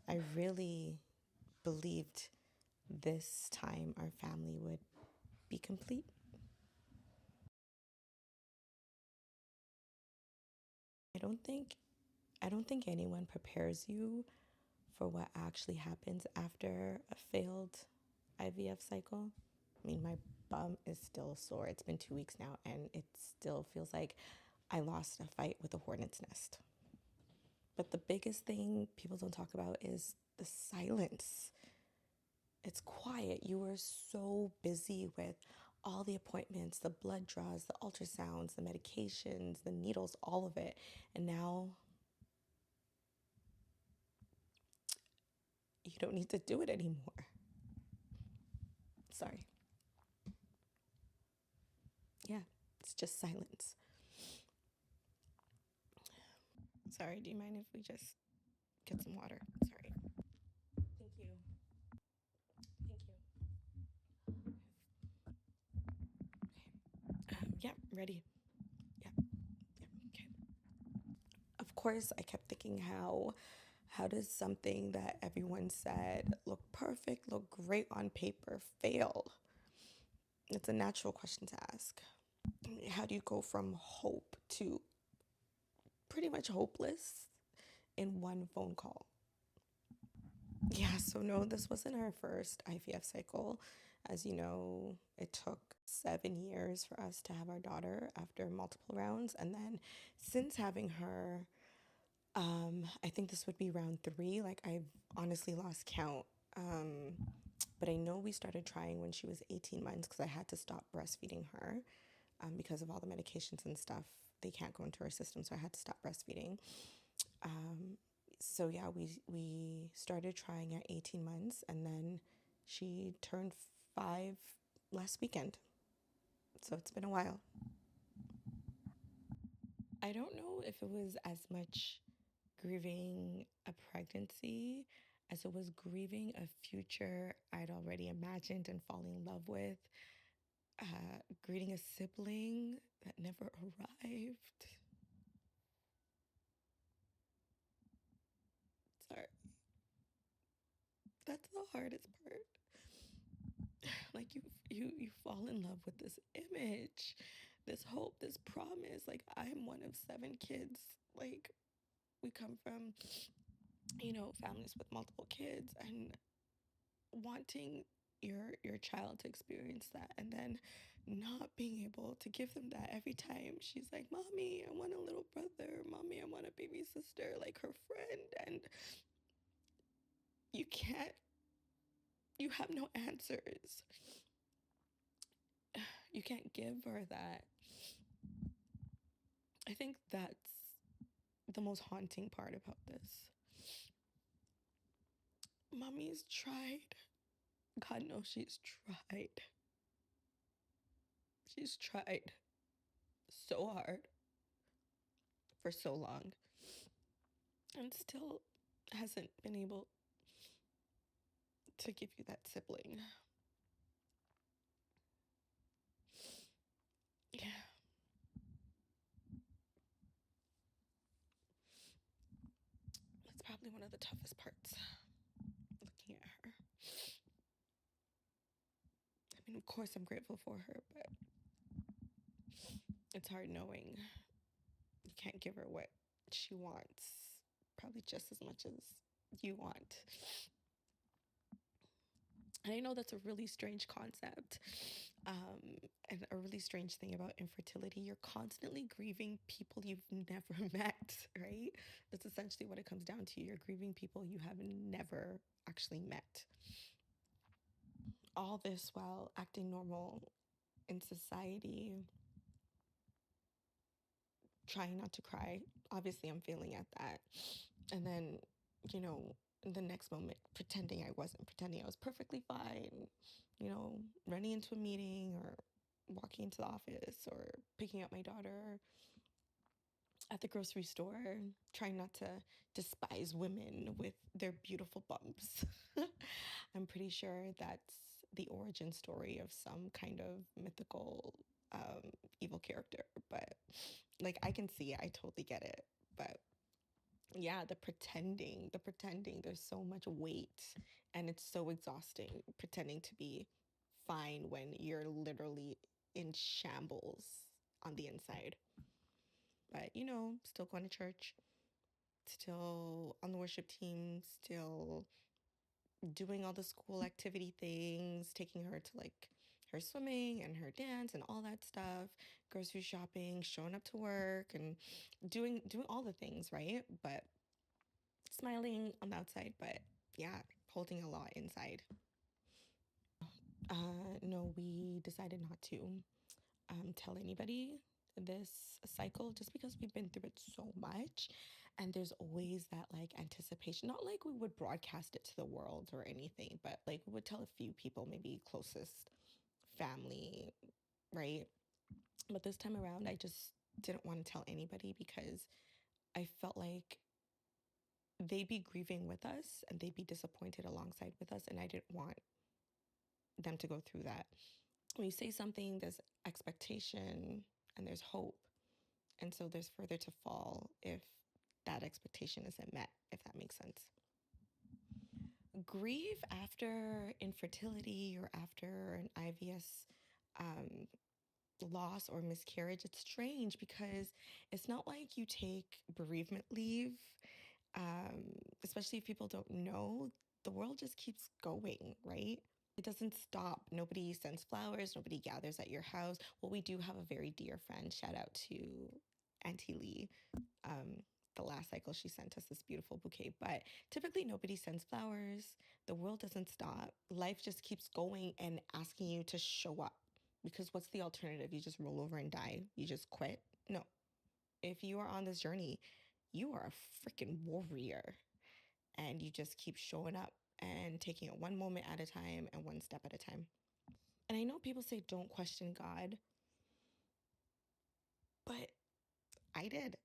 I really believed this time our family would be complete. I don't think I don't think anyone prepares you for what actually happens after a failed IVF cycle. I mean, my bum is still sore. It's been 2 weeks now, and it still feels like I lost a fight with a hornet's nest. But the biggest thing people don't talk about is the silence. It's quiet. You were so busy with all the appointments, the blood draws, the ultrasounds, the medications, the needles, all of it. And now you don't need to do it anymore. Sorry. Yeah, it's just silence. Sorry, do you mind if we just get some water? Sorry. Thank you. Thank you. Yeah, ready. Yeah, yeah, okay. Of course, I kept thinking how does something that everyone said look perfect, look great on paper, fail? It's a natural question to ask. How do you go from hope to pretty much hopeless in one phone call? Yeah, so no, this wasn't her first IVF cycle. As you know, it took 7 years for us to have our daughter after multiple rounds. And then since having her, I think this would be round three. Like, I've honestly lost count. But I know we started trying when she was 18 months because I had to stop breastfeeding her because of all the medications and stuff. They can't go into her system, so I had to stop breastfeeding. So yeah, we started trying at 18 months, and then she turned 5 last weekend. So it's been a while. I don't know if it was as much grieving a pregnancy as it was grieving a future I'd already imagined and falling in love with, greeting a sibling that never arrived. Sorry, that's the hardest part. Like you fall in love with this image, this hope, this promise. Like, I'm one of 7 kids. Like, we come from, families with multiple kids, and wanting your child to experience that, and then not being able to give them that. Every time she's like, "Mommy, I want a little brother. Mommy, I want a baby sister," like her friend, and you can't, you have no answers. You can't give her that. I think that's the most haunting part about this. Mommy's tried. God knows she's tried. She's tried so hard for so long and still hasn't been able to give you that sibling. Yeah. That's probably one of the toughest parts, looking at her. I mean, of course, I'm grateful for her, but it's hard knowing you can't give her what she wants, probably just as much as you want. And I know that's a really strange concept, and a really strange thing about infertility. You're constantly grieving people you've never met, right? That's essentially what it comes down to. You're grieving people you have never actually met. All this while acting normal in society, trying not to cry. Obviously, I'm failing at that. And then, in the next moment, pretending I wasn't, pretending I was perfectly fine, running into a meeting or walking into the office or picking up my daughter at the grocery store, trying not to despise women with their beautiful bumps. I'm pretty sure that's the origin story of some kind of mythical evil character. But like, I can see it, I totally get it. But Yeah, the pretending. There's so much weight, and it's so exhausting pretending to be fine when you're literally in shambles on the inside. But, still going to church, still on the worship team, still doing all the school activity things, taking her to like her swimming and her dance and all that stuff, grocery shopping, showing up to work and doing all the things, right? But smiling on the outside, but yeah, holding a lot inside. No, we decided not to tell anybody this cycle just because we've been through it so much, and there's always that like anticipation, not like we would broadcast it to the world or anything, but like we would tell a few people, maybe closest family, right? But this time around I just didn't want to tell anybody because I felt like they'd be grieving with us and they'd be disappointed alongside with us, and I didn't want them to go through that. When you say something, there's expectation and there's hope. And so there's further to fall if that expectation isn't met, if that makes sense. Grieve after infertility or after an IVS loss or miscarriage, it's strange because it's not like you take bereavement leave, especially if people don't know. The world just keeps going, right? It doesn't stop. Nobody sends flowers. Nobody gathers at your house. Well, we do have a very dear friend. Shout out to Auntie Lee. Um, the last cycle, she sent us this beautiful bouquet. But typically, nobody sends flowers. The world doesn't stop. Life just keeps going and asking you to show up. Because what's the alternative? You just roll over and die. You just quit? No. If you are on this journey, you are a freaking warrior, and you just keep showing up and taking it one moment at a time and one step at a time. And I know people say don't question God, but I did.